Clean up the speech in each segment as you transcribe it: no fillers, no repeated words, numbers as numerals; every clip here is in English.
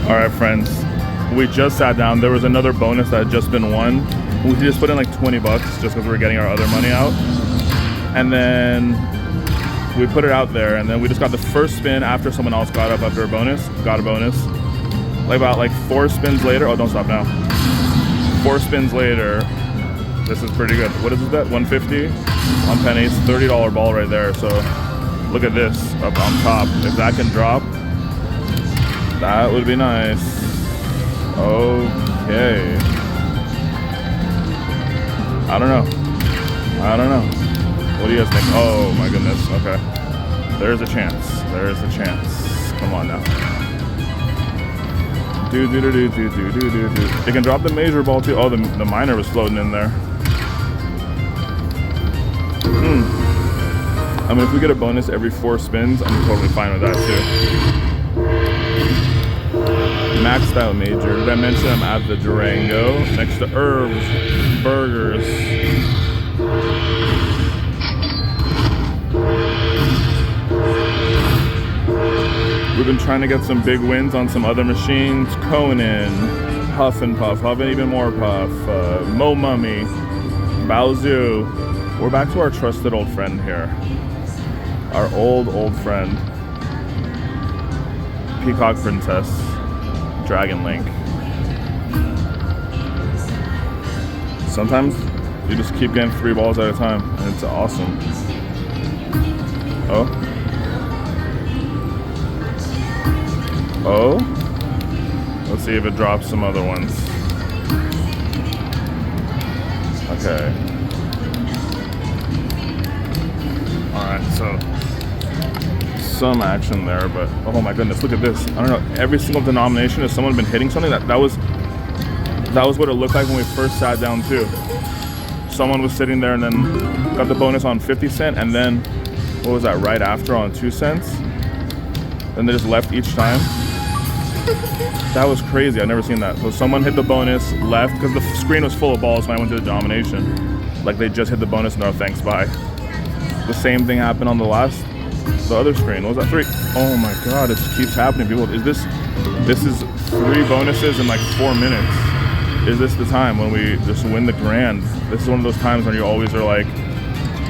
All right, friends, we just sat down. There was another bonus that had just been won. We just put in like 20 bucks just because we were getting our other money out. And then we put it out there, and then we just got the first spin after someone else got up after a bonus, got a bonus. Like 4 spins later, oh, don't stop now. 4 spins later, this is pretty good. What is this bet? 150 on pennies, $30 ball right there. So look at this up on top. If that can drop, that would be nice. Okay. I don't know. What do you guys think? Oh my goodness. Okay. There's a chance. There's a chance. Come on now. Do. It can drop the major ball too. Oh, the minor was floating in there. I mean, if we get a bonus every 4 spins, I'm totally fine with that too. Maxed out major. Did I mention I'm at the Durango next to Herbs Burgers? We've been trying to get some big wins on some other machines. Conan, Huff and Puff, Huff and Even More Puff, Mo Mummy, Baozu. We're back to our trusted old friend here. Our old friend. Peacock Princess. Dragon Link. Sometimes you just keep getting 3 balls at a time, and it's awesome. Oh. Let's see if it drops some other ones. Okay. Alright, so some action there, but oh my goodness, look at this. I don't know, every single denomination, has someone been hitting something? That was what it looked like when we first sat down too. Someone was sitting there and then got the bonus on 50 cent, and then what was that, right after on 2 cents? Then they just left each time. That was crazy. I've never seen that. So someone hit the bonus, left, because the screen was full of balls when I went to the domination. Like they just hit the bonus, no thanks, bye. The same thing happened on the other screen. What was that, 3? Oh my god, it just keeps happening, people. This is 3 bonuses in like 4 minutes. Is this the time when we just win the grand? This is one of those times when you always are like,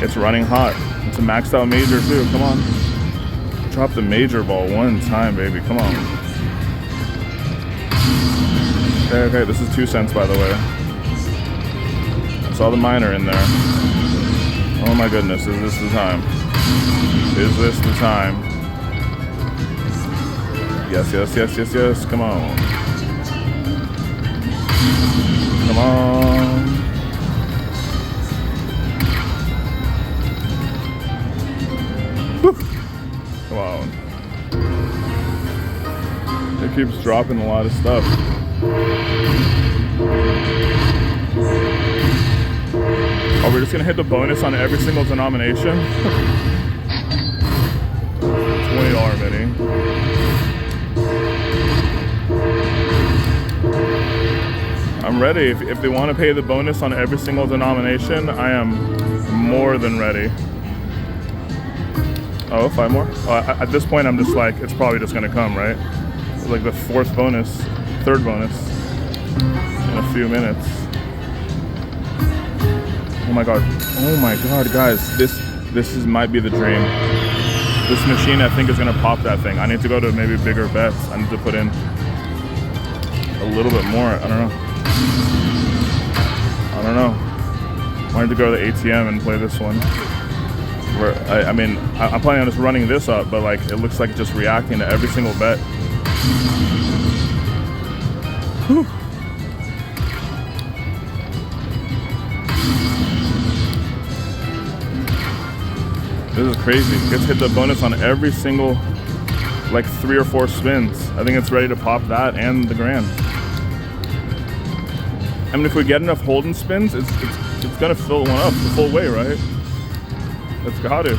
it's running hot. It's a maxed out major too, come on. Drop the major ball one time, baby, come on. Okay, this is 2 cents, by the way. I saw the minor in there. Oh my goodness, is this the time? Is this the time? Yes, come on. Come on. Whew. Come on. It keeps dropping a lot of stuff. Oh, we're just gonna hit the bonus on every single denomination? $20 mini. I'm ready. If they want to pay the bonus on every single denomination, I am more than ready. Oh, 5 more? At this point, I'm just like, it's probably just gonna come, right? It's like the 4th bonus, 3rd bonus in a few minutes. Oh my god, guys, this might be the dream. This machine, I think, is gonna pop that thing. I need to go to maybe bigger bets. I need to put in a little bit more. I don't know. I need to go to the ATM and play this one. I mean, I'm planning on just running this up, but like, it looks like just reacting to every single bet. Whew. This is crazy. It gets hit the bonus on every single, like 3 or 4 spins. I think it's ready to pop that and the grand. I mean, if we get enough Holden spins, it's gonna fill one up the full way, right? It's got to.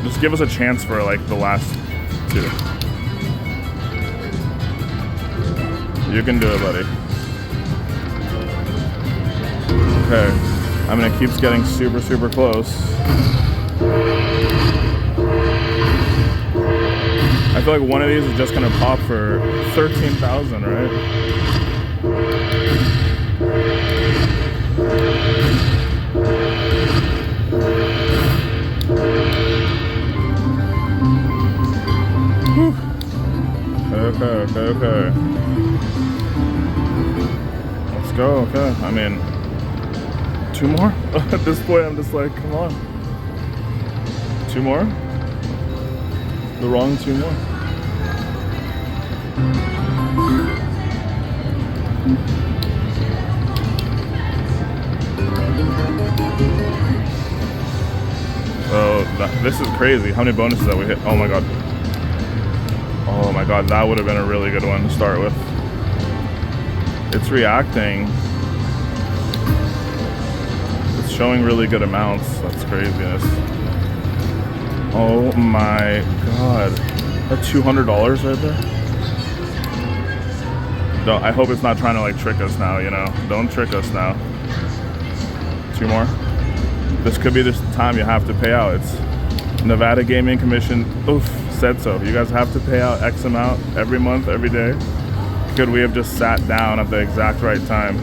Just give us a chance for like the last 2. You can do it, buddy. Okay. I mean, it keeps getting super, super close. I feel like one of these is just gonna pop for 13,000, right? Whew. Okay. Let's go. Okay. I mean, 2 more. At this point, I'm just like, come on. 2 more. The wrong 2 more. So this is crazy. How many bonuses that we hit? Oh my god. Oh my god, that would have been a really good one to start with. It's reacting. It's showing really good amounts. That's craziness. Oh my god. That's $200 right there. I hope it's not trying to like trick us now, you know? Don't trick us now. 2 more. This could be the time you have to pay out. It's Nevada Gaming Commission, said so. You guys have to pay out X amount every month, every day. Could we have just sat down at the exact right time?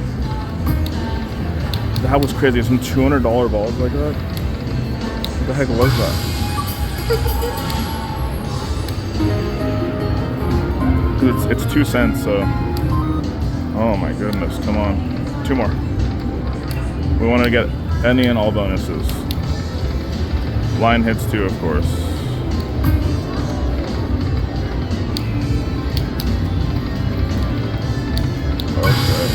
That was crazy. Some $200 balls like that. What the heck was that? It's 2 cents, so. Oh my goodness, come on. 2 more. We want to get any and all bonuses. Line hits too, of course. Okay.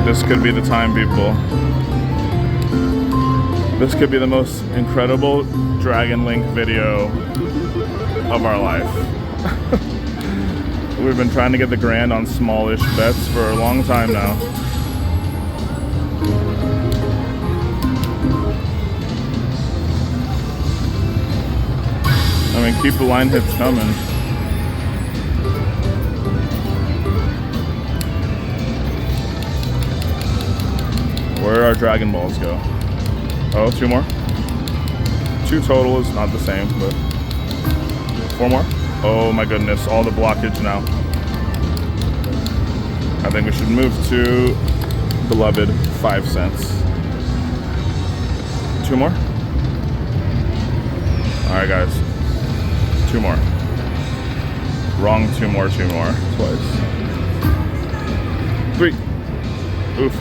This could be the time, people. This could be the most incredible Dragon Link video of our life. We've been trying to get the grand on smallish bets for a long time now. I mean, keep the line hits coming. Where did our Dragon Balls go? Oh, 2 more. 2 total is not the same, but 4 more. Oh my goodness, all the blockage now. I think we should move to beloved 5 cents. 2 more. All right, guys. 2 more. Wrong 2 more. Twice. 3. Oof.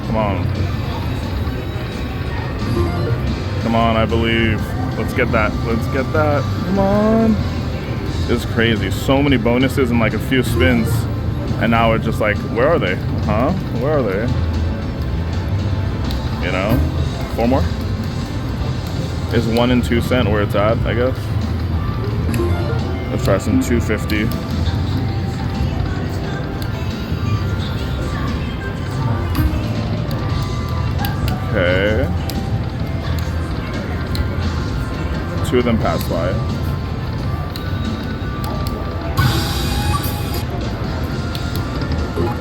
Come on. Come on, I believe. Let's get that. Come on. This is crazy. So many bonuses in like a few spins. And now it's just like, where are they? Huh? Where are they? You know? 4 more? Is 1 and 2 cent where it's at, I guess? Let's try some 250. Okay. 2 of them passed by.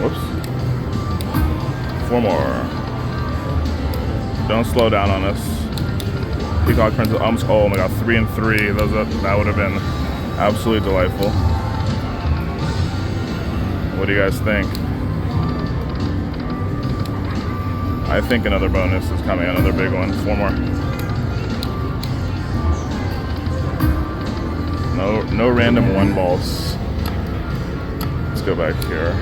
Whoops. 4 more. Don't slow down on us. Peacock Princess. Oh my god, 3 and 3. That would have been absolutely delightful. What do you guys think? I think another bonus is coming, another big one. 4 more. No random 1 balls. Let's go back here.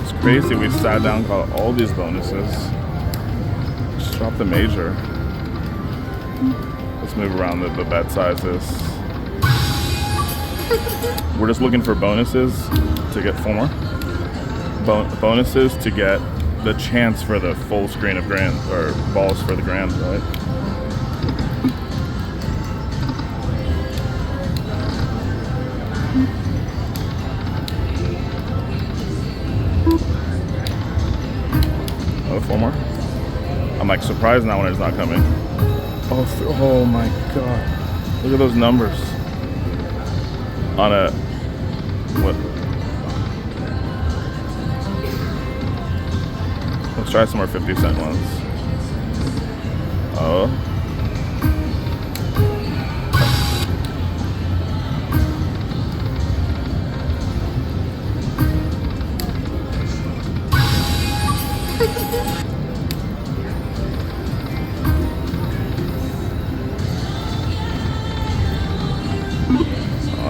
It's crazy we sat down and got all these bonuses. Just drop the major. Let's move around the bet sizes. We're just looking for bonuses to get 4 more. Bonuses to get the chance for the full screen of grand, or balls for the grand, right? Oh, 4 more. I'm like surprised now when it's not coming. Oh my god. Look at those numbers. On a what? Let's try some more 50-cent ones. Oh.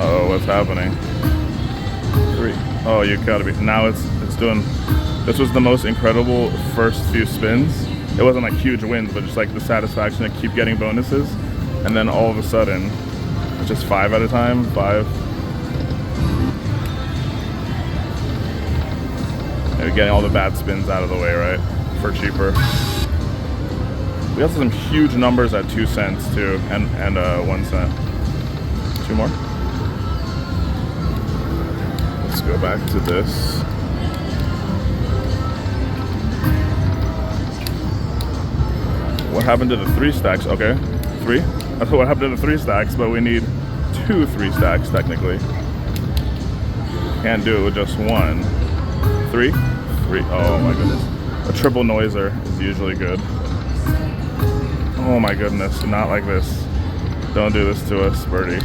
Oh, what's happening? 3. Oh, you gotta be. Now it's doing. This was the most incredible first few spins. It wasn't like huge wins, but just like the satisfaction to keep getting bonuses. And then all of a sudden, it's just 5 at a time. 5. Maybe getting all the bad spins out of the way, right? For cheaper. We also have some huge numbers at 2 cents too, and 1 cent. 2 more. Let's go back to this. What happened to the 3 stacks? Okay, 3. That's what happened to the 3 stacks, but we need 2 3 stacks technically. Can't do it with just 1. 3. Oh my goodness. A triple noiser is usually good. Oh my goodness, not like this. Don't do this to us, Birdie.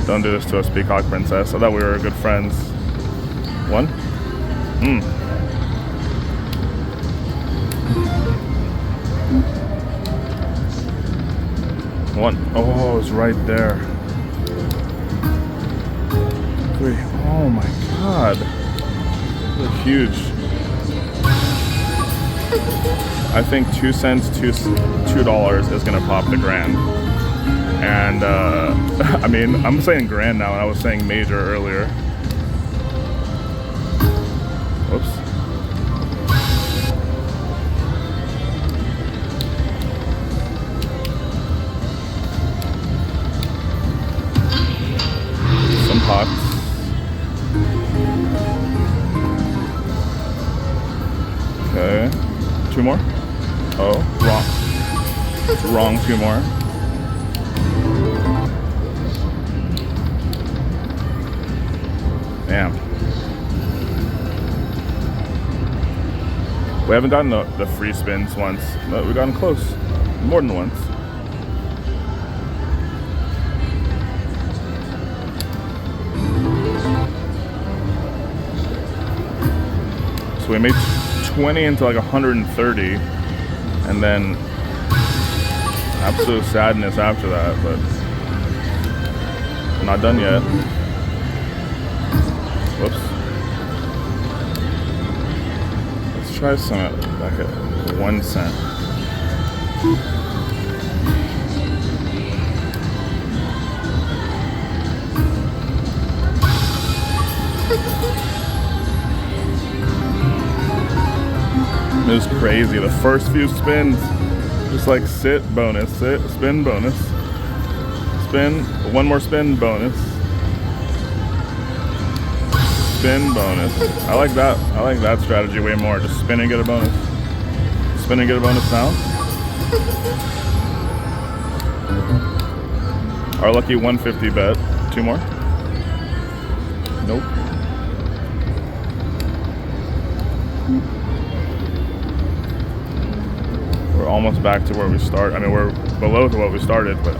Don't do this to us, Peacock Princess. I thought we were good friends. 1. 1. Oh, it's right there. 3. Oh my god. They're huge. I think 2 cents, $2 is gonna pop the grand. And I mean, I'm saying grand now, and I was saying major earlier. Whoops. Some pots. Okay. 2 more? Oh, wrong. Wrong, 2 more. Damn. We haven't gotten the free spins once, but we've gotten close. More than once. So we made 20 into like 130, and then absolute sadness after that, but I'm not done yet. Whoops. Let's try some back at 1 cent. It was crazy. The first few spins, just like sit, bonus, sit, spin, bonus, spin, 1 more spin, bonus, spin, bonus. I like that. I like that strategy way more. Just spin and get a bonus. Spin and get a bonus now. Our lucky 150 bet. 2 more. Nope. We're almost back to where we start. I mean, we're below to what we started, but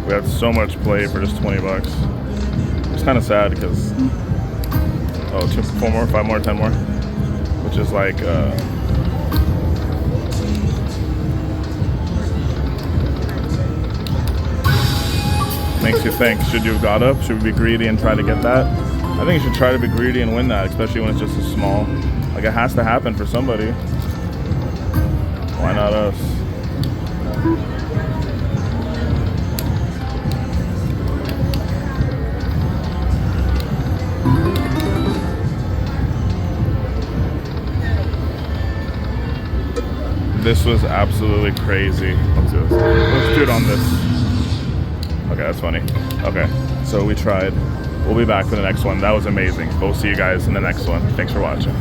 we had so much play for just 20 bucks. It's kind of sad because, oh, 2, 4 more, 5 more, 10 more, which is like, makes you think, should you have got up? Should we be greedy and try to get that? I think you should try to be greedy and win that, especially when it's just a small. Like, it has to happen for somebody. Why not us? This was absolutely crazy. Let's do this. Let's do it on this. Okay, that's funny. Okay, so we tried. We'll be back for the next one. That was amazing. We'll see you guys in the next one. Thanks for watching.